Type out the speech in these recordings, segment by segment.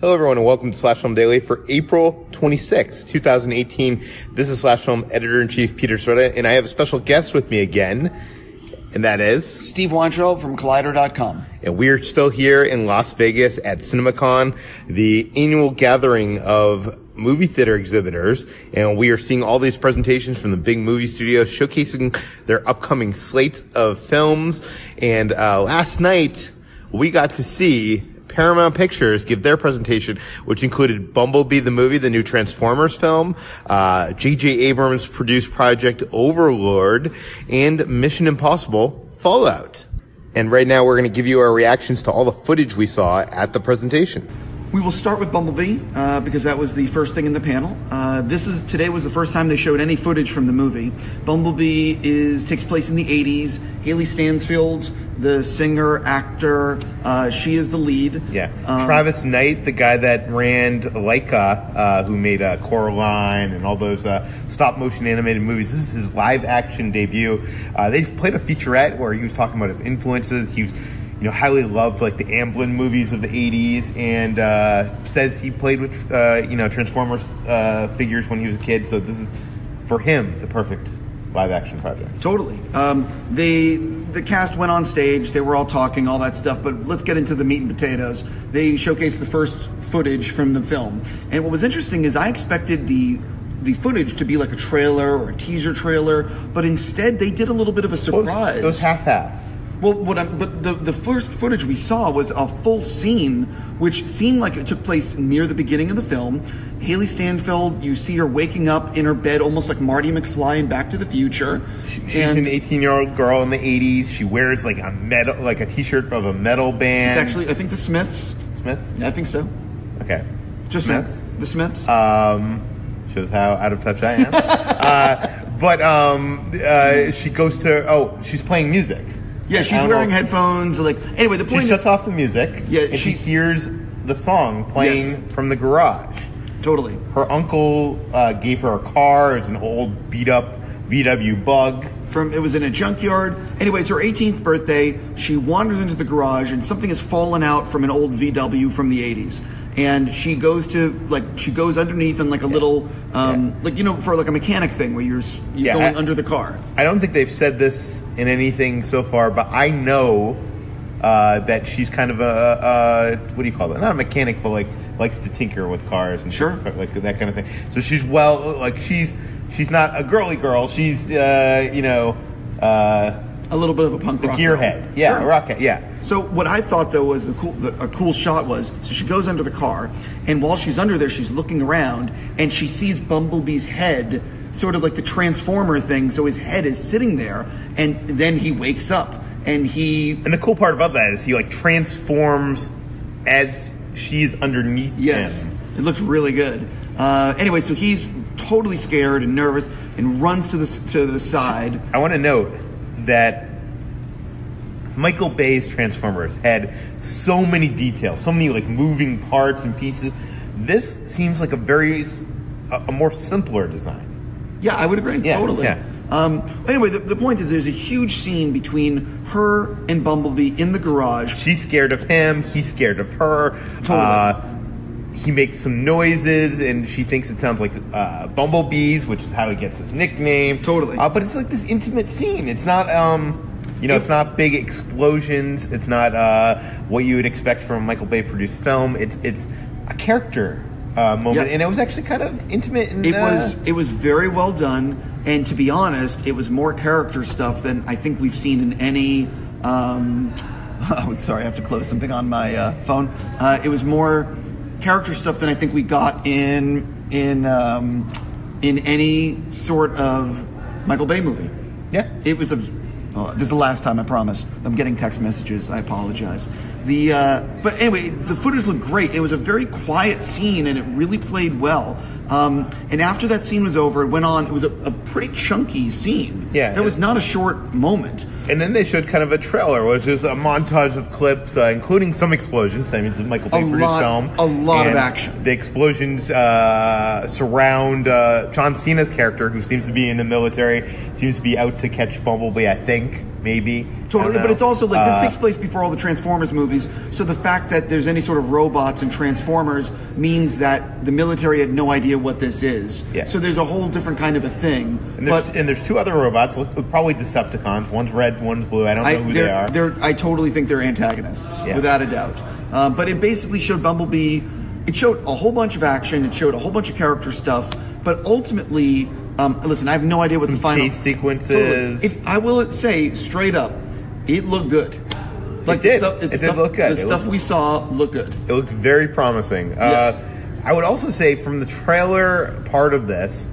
Hello, everyone, and welcome to Slash Film Daily for April 26, 2018. This is Slash Film Editor-in-Chief Peter Sciretta, and I have a special guest with me again, and that is... Steve Weintraub from Collider.com. And we're still here in Las Vegas at CinemaCon, the annual gathering of movie theater exhibitors, and we are seeing all these presentations from the big movie studios showcasing their upcoming slates of films. And last night, we got to see Paramount Pictures give their presentation, which included Bumblebee the movie, the new Transformers film, J.J. Abrams' produced project Overlord, and Mission Impossible Fallout. And right now we're going to give you our reactions to all the footage we saw at the presentation. We will start with Bumblebee because that was the first thing in the panel. Today was the first time they showed any footage from the movie. Bumblebee takes place in the 80s. Haley Stansfield, the singer, actor, she is the lead. Yeah. Travis Knight, the guy that ran Laika, who made Coraline and all those stop-motion animated movies. This is his live-action debut. They played a featurette where he was talking about his influences. He was highly loved like the Amblin movies of the 80s, and says he played with Transformers figures when he was a kid. So this is, for him, the perfect live-action project. Totally. The cast went on stage. They were all talking, all that stuff. But let's get into the meat and potatoes. They showcased the first footage from the film, and what was interesting is I expected the footage to be like a trailer or a teaser trailer, but instead they did a little bit of a surprise. It was half-half. Well, but the first footage we saw was a full scene, which seemed like it took place near the beginning of the film. Haley Stanfield, you see her waking up in her bed, almost like Marty McFly in Back to the Future. She's an 18-year-old girl in the 80s. She wears like a T-shirt of a metal band. It's actually, I think, the Smiths. Smiths? Yeah, I think so. Okay. Just Smiths. The Smiths. Shows how out of touch I am. She goes to. She's playing music. Yeah, she's wearing headphones. Anyway, the point she shuts off the music. Yeah, and she hears the song playing from the garage. Totally. Her uncle gave her a car. It's an old, beat-up VW Bug. It was in a junkyard. Anyway, it's her 18th birthday. She wanders into the garage, and something has fallen out from an old VW from the 80s. And she goes underneath in like a little, for like a mechanic thing where you're going under the car. I don't think they've said this in anything so far, but I know that she's kind of a what do you call it? Not a mechanic, but likes to tinker with cars and sure, like that kind of thing. So she's she's not a girly girl. She's a little bit of a punk rock. A gearhead. Yeah, sure. A rockhead, yeah. So what I thought, though, was a cool shot was, so she goes under the car, and while she's under there, she's looking around, and she sees Bumblebee's head, sort of like the Transformer thing, so his head is sitting there, and then he wakes up, and the cool part about that is he, transforms as she's underneath him. Yes, it looks really good. Anyway, so he's totally scared and nervous, and runs to the side. I want to note that Michael Bay's Transformers had so many details, so many moving parts and pieces. This seems like a more simpler design. Yeah, I would agree. Yeah, totally. Yeah. Anyway, the point is there's a huge scene between her and Bumblebee in the garage. She's scared of him. He's scared of her. Totally. He makes some noises, and she thinks it sounds like bumblebees, which is how he gets his nickname. Totally. But it's like this intimate scene. It's not, it's not big explosions. It's not what you would expect from a Michael Bay produced film. It's a character moment, and it was actually kind of intimate. And, it was very well done, and to be honest, it was more character stuff than I think we've seen in any. Sorry, I have to close something on my phone. It was more character stuff than I think we got in any sort of Michael Bay movie. Yeah, it was this is the last time, I promise. I'm getting text messages. I apologize. But anyway, the footage looked great. It was a very quiet scene, and it really played well. And after that scene was over, it went on. It was a pretty chunky scene. Yeah, that was not a short moment. And then they showed kind of a trailer, which is a montage of clips, including some explosions. I mean, it's a Michael Bay produced film. A lot of action. The explosions surround John Cena's character, who seems to be in the military, seems to be out to catch Bumblebee, I think. maybe. Totally, but it's also like this takes place before all the Transformers movies, so the fact that there's any sort of robots and Transformers means that the military had no idea what this is. Yeah. So there's a whole different kind of a thing. And there's two other robots, probably Decepticons. One's red, one's blue. I don't know who they are. I totally think they're antagonists, without a doubt. But it basically showed Bumblebee. It showed a whole bunch of action. It showed a whole bunch of character stuff. But ultimately, listen, I have no idea what the final chase sequences. Totally. I will say straight up, it looked good. Like it did look good. The stuff we saw looked good. It looked very promising. Yes. I would also say from the trailer part of this,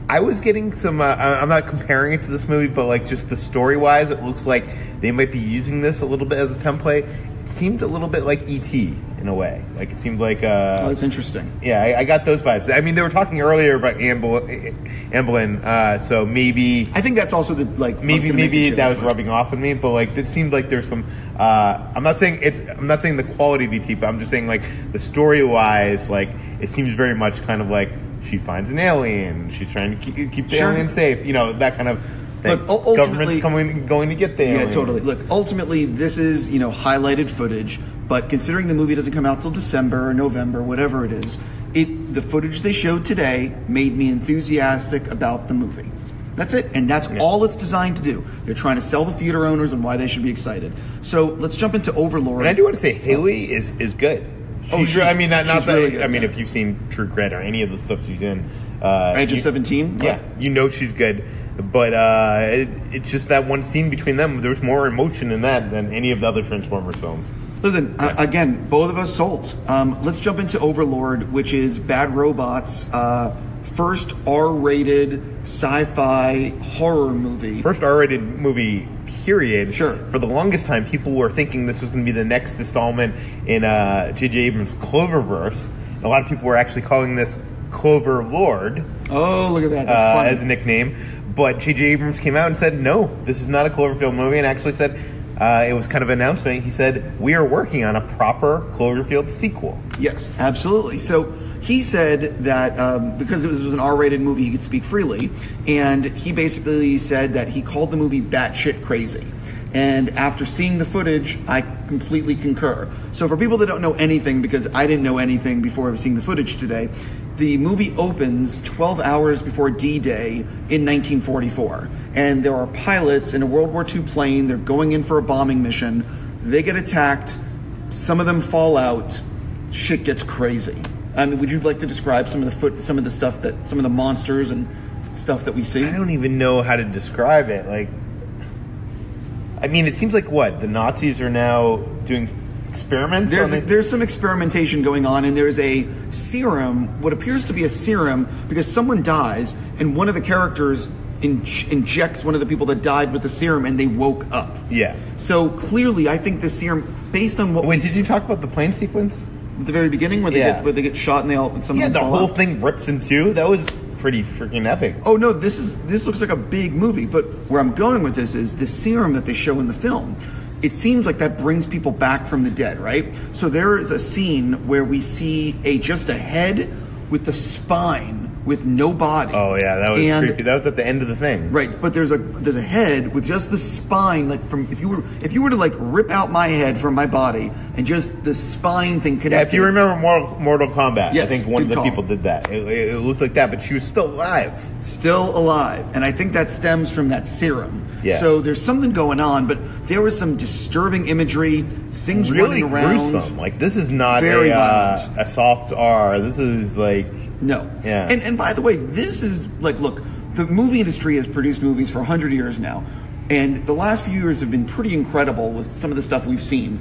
I was getting some. I'm not comparing it to this movie, but like just the story wise, it looks like they might be using this a little bit as a template. It seemed a little bit like E.T. in a way. Like it seemed like. Oh, that's interesting. Yeah, I got those vibes. I mean, they were talking earlier about Amblin, so maybe. I think that's also the like. Maybe that was rubbing off on me, but like it seemed like there's some. I'm not saying the quality of E.T., but I'm just saying like the story wise, like it seems very much kind of like she finds an alien, she's trying to keep the alien safe, that kind of. Look, government's going to get the alien. Yeah, totally. Look, ultimately, this is highlighted footage. But considering the movie doesn't come out till December or November, whatever it is, the footage they showed today made me enthusiastic about the movie. That's it, and that's all it's designed to do. They're trying to sell the theater owners on why they should be excited. So let's jump into Overlord. And I do want to say Haley is good. She's really good. I mean, if you've seen True Grit or any of the stuff she's in, Age of 17, yeah, she's good. But it's just that one scene between them. There's more emotion in that than any of the other Transformers films. Listen, again, both of us sold. Let's jump into Overlord, which is Bad Robot's first R-rated sci-fi horror movie. First R-rated movie, period. Sure. For the longest time, people were thinking this was going to be the next installment in J.J. Abrams' Cloververse. And a lot of people were actually calling this Overlord. Oh, look at that. That's funny. As a nickname. But J.J. Abrams came out and said, no, this is not a Cloverfield movie, and actually said, it was kind of an announcement. He said, we are working on a proper Cloverfield sequel. Yes, absolutely. So he said that because it was an R-rated movie, he could speak freely, and he basically said that he called the movie batshit crazy. And after seeing the footage, I completely concur. So for people that don't know anything, because I didn't know anything before seeing the footage today, the movie opens 12 hours before D-Day in 1944. And there are pilots in a World War II plane. They're going in for a bombing mission. They get attacked. Some of them fall out. Shit gets crazy. I mean, would you like to describe some of the monsters and stuff that we see? I don't even know how to describe it. Like, I mean, it seems like the Nazis are now doing experiments? There's some experimentation going on, and there's a serum, what appears to be a serum, because someone dies, and one of the characters injects one of the people that died with the serum, and they woke up. Yeah. So clearly, I think the serum, based on what did you talk about the plane sequence? At the very beginning, where they get shot and the whole thing rips in two? That was pretty freaking epic. Oh no, this looks like a big movie, but where I'm going with this is the serum that they show in the film. It seems like that brings people back from the dead, right? So there is a scene where we see just a head with the spine with no body. Oh yeah, that was creepy. That was at the end of the thing, right? But there's a head with just the spine, like from if you were to like rip out my head from my body and just the spine thing connected. Yeah, if you remember Mortal Kombat, yes, I think one of the people did that. It looked like that, but she was still alive. Still alive, and I think that stems from that serum. Yeah. So there's something going on, but there was some disturbing imagery, things really running around. Gruesome. Like this is not a soft R. This is like. No. Yeah. And by the way, this is like, look, the movie industry has produced movies for 100 years now, and the last few years have been pretty incredible with some of the stuff we've seen.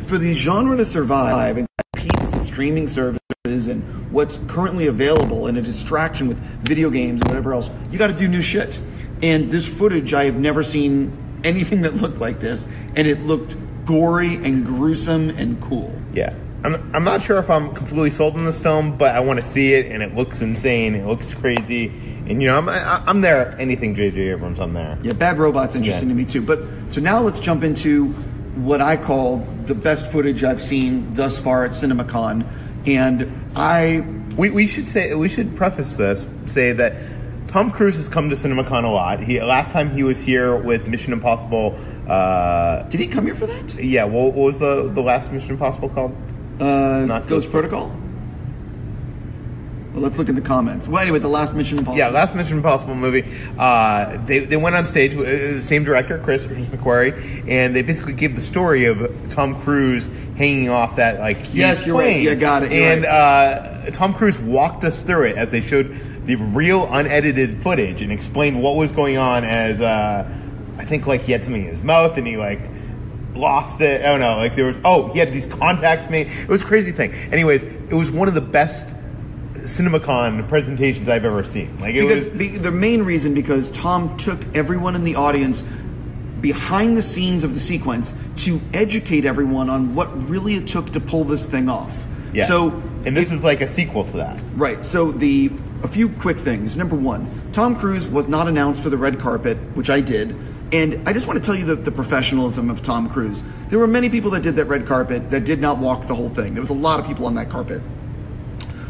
For the genre to survive and compete with streaming services and what's currently available and a distraction with video games and whatever else, you got to do new shit. And this footage, I have never seen anything that looked like this, and it looked gory and gruesome and cool. Yeah. I'm not sure if I'm completely sold on this film, but I want to see it, and it looks insane. It looks crazy, and I'm there. Anything J.J. Abrams, I'm there. Yeah, Bad Robot's interesting to me too. But so now let's jump into what I call the best footage I've seen thus far at CinemaCon, and we should preface this, say that Tom Cruise has come to CinemaCon a lot. Last time he was here with Mission Impossible. Did he come here for that? Yeah. What was the last Mission Impossible called? Not Ghost Protocol? Well, let's look at the comments. Well, anyway, the last Mission Impossible. Yeah, last Mission Impossible movie. They went on stage with the same director, Chris McQuarrie, and they basically gave the story of Tom Cruise hanging off that yes, you're plane. right. Yeah, got it. And Tom Cruise walked us through it as they showed the real unedited footage and explained what was going on. As I think he had something in his mouth and he lost it. I don't know. He had these contacts made. It was a crazy thing. Anyways, it was one of the best CinemaCon presentations I've ever seen. The main reason because Tom took everyone in the audience behind the scenes of the sequence to educate everyone on what really it took to pull this thing off. Yeah. And this is like a sequel to that. Right. So a few quick things. Number one, Tom Cruise was not announced for the red carpet, which I did. And I just want to tell you the professionalism of Tom Cruise. There were many people that did that red carpet that did not walk the whole thing. There was a lot of people on that carpet.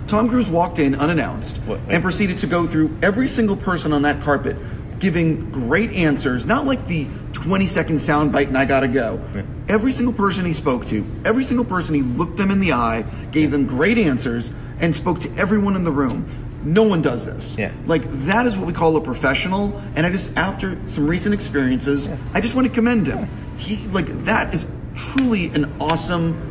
Tom Cruise walked in unannounced and proceeded to go through every single person on that carpet, giving great answers, not like the 20-second soundbite and I gotta go. Yeah. Every single person he spoke to, every single person he looked them in the eye, gave them great answers, and spoke to everyone in the room. No one does this. Yeah. That is what we call a professional, and after some recent experiences, I just want to commend him. That is truly an awesome...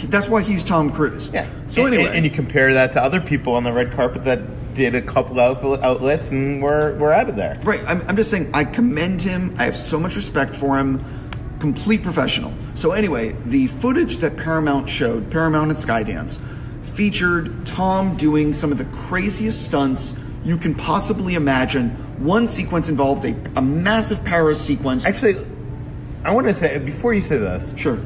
That's why he's Tom Cruise. Yeah. So anyway, and you compare that to other people on the red carpet that did a couple outlets and we're out of there. Right. I'm just saying I commend him. I have so much respect for him. Complete professional. So anyway, the footage that Paramount showed, Paramount and Skydance, featured Tom doing some of the craziest stunts you can possibly imagine. One sequence involved a massive Paris sequence. Actually, I want to say, before you say this. Sure.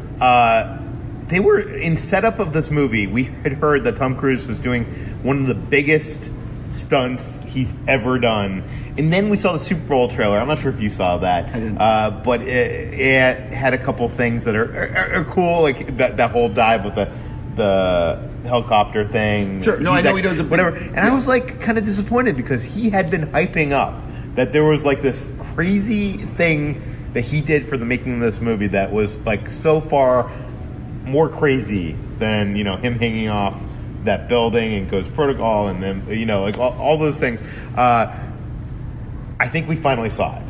They were in setup of this movie. We had heard that Tom Cruise was doing one of the biggest stunts he's ever done, and then we saw the Super Bowl trailer. I'm not sure if you saw that. I didn't. But it had a couple things that are cool, like that whole dive with the helicopter thing. Sure. No, I know he does whatever. And I was kind of disappointed because he had been hyping up that there was this crazy thing that he did for the making of this movie that was so far more crazy than him hanging off that building and Ghost Protocol and then all those things. I think we finally saw it.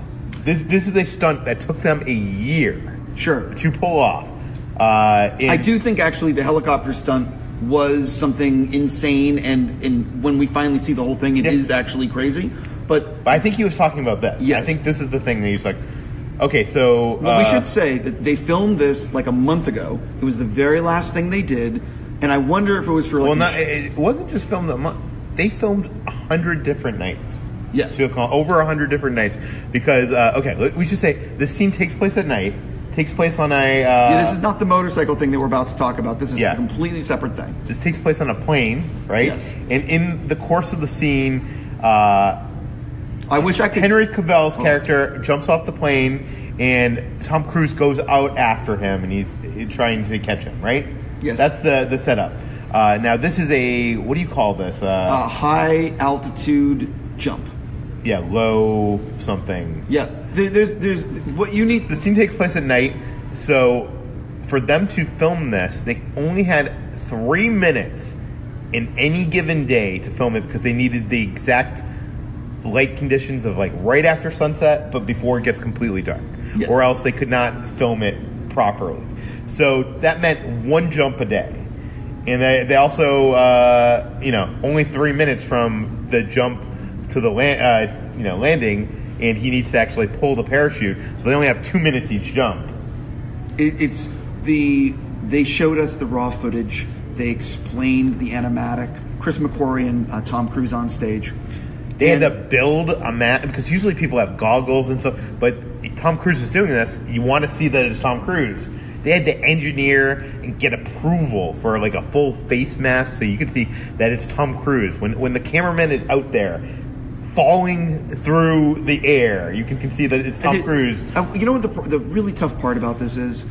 This is a stunt that took them a year, sure, to pull off. I do think actually the helicopter stunt was something insane, and when we finally see the whole thing, it is actually crazy. But I think he was talking about this. Yes. I think this is the thing that he's okay, so... Well, we should say that they filmed this a month ago. It was the very last thing they did, and I wonder if it was for it wasn't just filmed a month. They filmed 100 different nights. Yes. Over 100 different nights. Because, we should say, this scene takes place at night. Takes place on a... this is not the motorcycle thing that we're about to talk about. This is a completely separate thing. This takes place on a plane, right? Yes. And in the course of the scene... I wish I could... Henry Cavill's character jumps off the plane, and Tom Cruise goes out after him, and he's trying to catch him, right? Yes. That's the setup. Now, this is a... What do you call this? A high-altitude jump. Yeah, low something. Yeah. There's what you need... The scene takes place at night, so for them to film this, they only had 3 minutes in any given day to film it because they needed the exact... light conditions of right after sunset, but before it gets completely dark, yes. Or else they could not film it properly. So that meant one jump a day, and they also, only 3 minutes from the jump to the landing, and he needs to actually pull the parachute. So they only have 2 minutes each jump. They showed us the raw footage. They explained the animatic. Chris McQuarrie and Tom Cruise on stage. They had to build a map because usually people have goggles and stuff, but Tom Cruise is doing this. You want to see that it's Tom Cruise. They had to engineer and get approval for a full face mask so you can see that it's Tom Cruise. When the cameraman is out there falling through the air, you can see that it's Tom Cruise. You know what the really tough part about this is?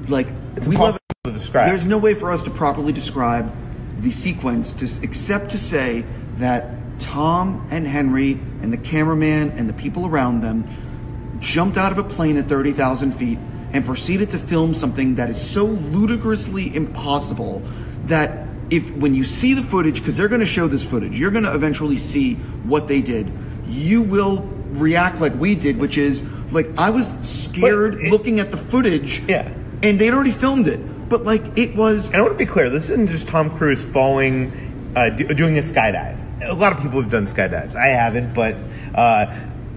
It's impossible to describe. There's no way for us to properly describe the sequence except to say that Tom and Henry and the cameraman and the people around them jumped out of a plane at 30,000 feet and proceeded to film something that is so ludicrously impossible that when you see the footage, because they're going to show this footage, you're going to eventually see what they did. You will react like we did, which is, like, I was scared looking at the footage, and they'd already filmed it. But, like, it was... And I want to be clear, this isn't just Tom Cruise falling, doing a skydive. A lot of people have done skydives. I haven't, but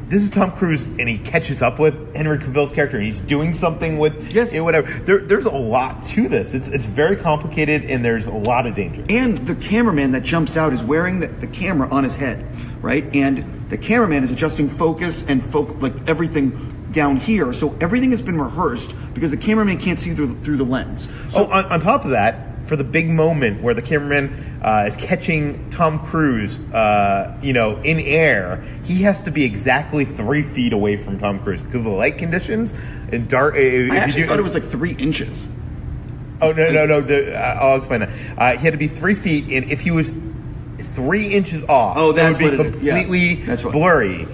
this is Tom Cruise, and he catches up with Henry Cavill's character, and he's doing something with whatever. There's a lot to this. It's very complicated, and there's a lot of danger. And the cameraman that jumps out is wearing the camera on his head, right? And the cameraman is adjusting focus and like everything down here, so everything has been rehearsed because the cameraman can't see through the lens. So on top of that, for the big moment where the cameraman is catching Tom Cruise, in air, he has to be exactly 3 feet away from Tom Cruise because of the light conditions and dark. I actually thought it was like 3 inches. Oh no! I'll explain that. He had to be 3 feet, and if he was 3 inches off, that's it would be what completely blurry.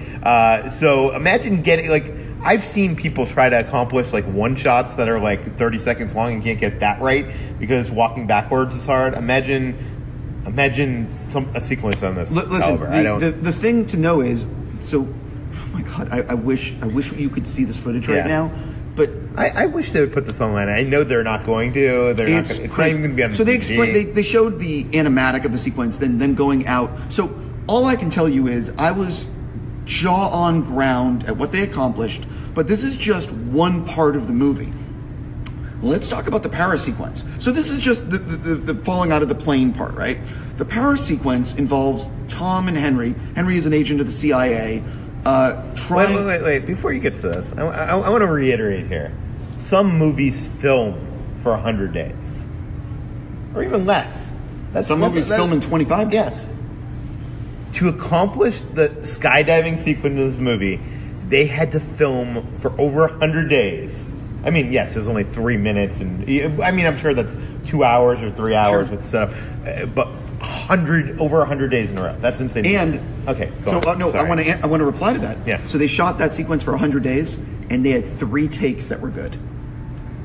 So imagine getting I've seen people try to accomplish like one shots that are like 30 seconds long and can't get that right because walking backwards is hard. Imagine a sequence on this. Listen, the thing to know is, oh my God, I wish you could see this footage right now. But I wish they would put this online. I know they're not going to. It's not even going to be on. So they showed the animatic of the sequence, then going out. So all I can tell you is I was jaw on ground at what they accomplished, but this is just one part of the movie. Let's talk about the Paris sequence. So this is just the falling out of the plane part, right? The Paris sequence involves Tom and Henry. Henry is an agent of the CIA. Wait. Before you get to this, I want to reiterate here. Some movies film for 100 days. Or even less. Some movies film in 25 days. Yes. To accomplish the skydiving sequence in this movie, they had to film for over 100 days. I mean, yes, it was only 3 minutes, and I'm sure that's 2 hours or 3 hours with setup, but over 100 days in a row. That's insane. And okay, I want to reply to that. Yeah. So they shot that sequence for 100 days, and they had 3 takes that were good.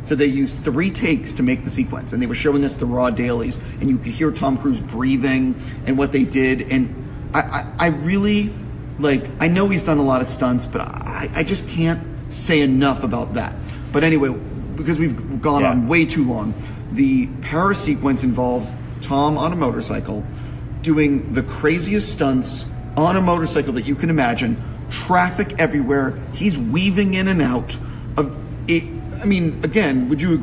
So they used 3 takes to make the sequence, and they were showing us the raw dailies, and you could hear Tom Cruise breathing and what they did, and I really, I know he's done a lot of stunts, but I just can't say enough about that. But anyway, because we've gone on way too long, the Paris sequence involves Tom on a motorcycle doing the craziest stunts on a motorcycle that you can imagine, traffic everywhere, he's weaving in and out of it. I mean, again, you would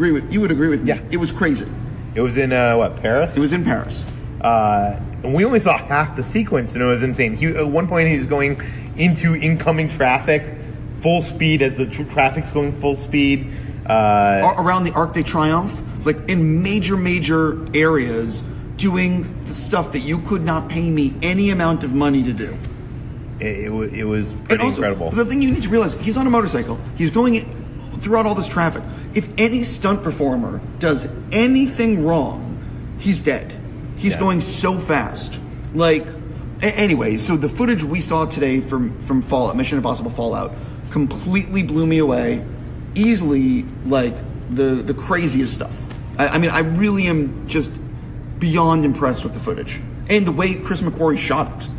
agree with me? Yeah. It was crazy. It was in, Paris? It was in Paris. And we only saw half the sequence, and it was insane. At one point, he's going into incoming traffic, full speed as the traffic's going full speed. Around the Arc de Triomphe, in major areas, doing the stuff that you could not pay me any amount of money to do. It was pretty incredible. The thing you need to realize, he's on a motorcycle. He's going throughout all this traffic. If any stunt performer does anything wrong, he's dead. He's going so fast. Anyway, so the footage we saw today from Fallout, Mission Impossible Fallout, completely blew me away. Easily, the craziest stuff. I really am just beyond impressed with the footage. And the way Chris McQuarrie shot it.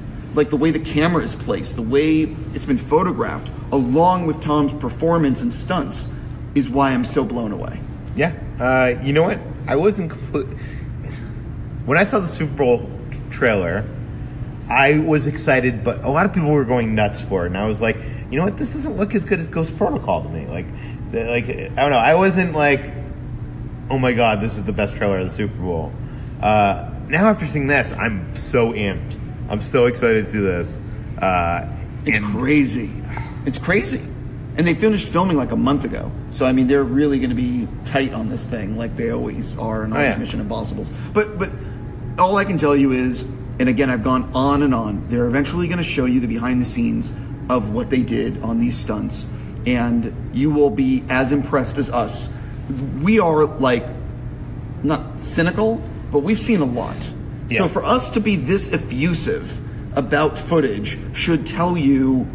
The way the camera is placed, the way it's been photographed, along with Tom's performance and stunts, is why I'm so blown away. Yeah. You know what? I wasn't when I saw the Super Bowl trailer, I was excited, but a lot of people were going nuts for it. And I was like, you know what? This doesn't look as good as Ghost Protocol to me. I don't know. I wasn't oh my God, this is the best trailer of the Super Bowl. Now after seeing this, I'm so amped. I'm so excited to see this. It's crazy. It's crazy. And they finished filming a month ago. So, they're really going to be tight on this thing like they always are in all these Mission Impossibles. But all I can tell you is, and again, I've gone on and on, they're eventually going to show you the behind the scenes of what they did on these stunts. And you will be as impressed as us. We are, not cynical, but we've seen a lot. Yeah. So for us to be this effusive about footage should tell you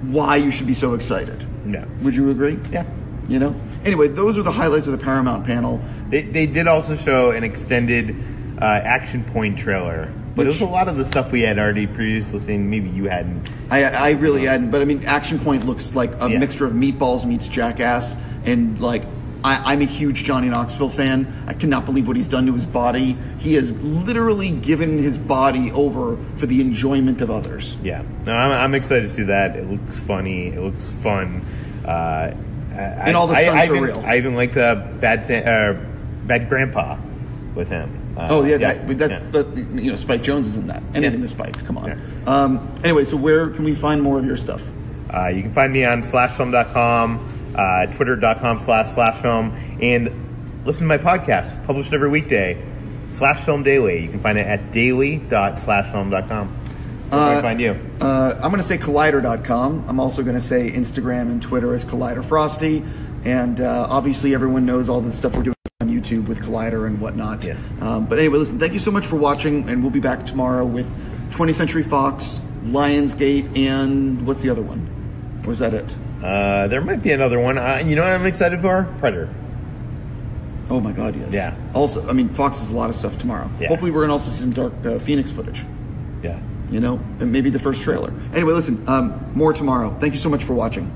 why you should be so excited. Yeah. Would you agree? Yeah. You know? Anyway, those are the highlights of the Paramount panel. They did also show an extended Action Point trailer. But it was a lot of the stuff we had already previously seen. Maybe you hadn't. I really hadn't. But, I mean, Action Point looks like a mixture of Meatballs meets Jackass. And, like, I'm a huge Johnny Knoxville fan. I cannot believe what he's done to his body. He has literally given his body over for the enjoyment of others. Yeah. No, I'm excited to see that. It looks funny. It looks fun. And all the stunts are real. I even liked Bad Grandpa with him. Spike Jonze is in that. Anything with Spike, come on. Yeah. Anyway, so where can we find more of your stuff? You can find me on slashfilm.com. Twitter.com/slashfilm, and listen to my podcast, published every weekday, Slash Film Daily. You can find it at daily.slashfilm.com. Where can I find you? I'm going to say collider.com. I'm also going to say Instagram and Twitter as Collider Frosty, and obviously everyone knows all the stuff we're doing on YouTube with Collider and whatnot. Yeah. But anyway, listen, thank you so much for watching, and we'll be back tomorrow with 20th Century Fox, Lionsgate, and what's the other one? Or is that it? There might be another one. You know what I'm excited for? Predator. Oh my God, yes. Yeah. Also, I mean, Fox has a lot of stuff tomorrow. Yeah. Hopefully we're going to also see some Dark Phoenix footage. Yeah. You know, and maybe the first trailer. Anyway, listen, more tomorrow. Thank you so much for watching.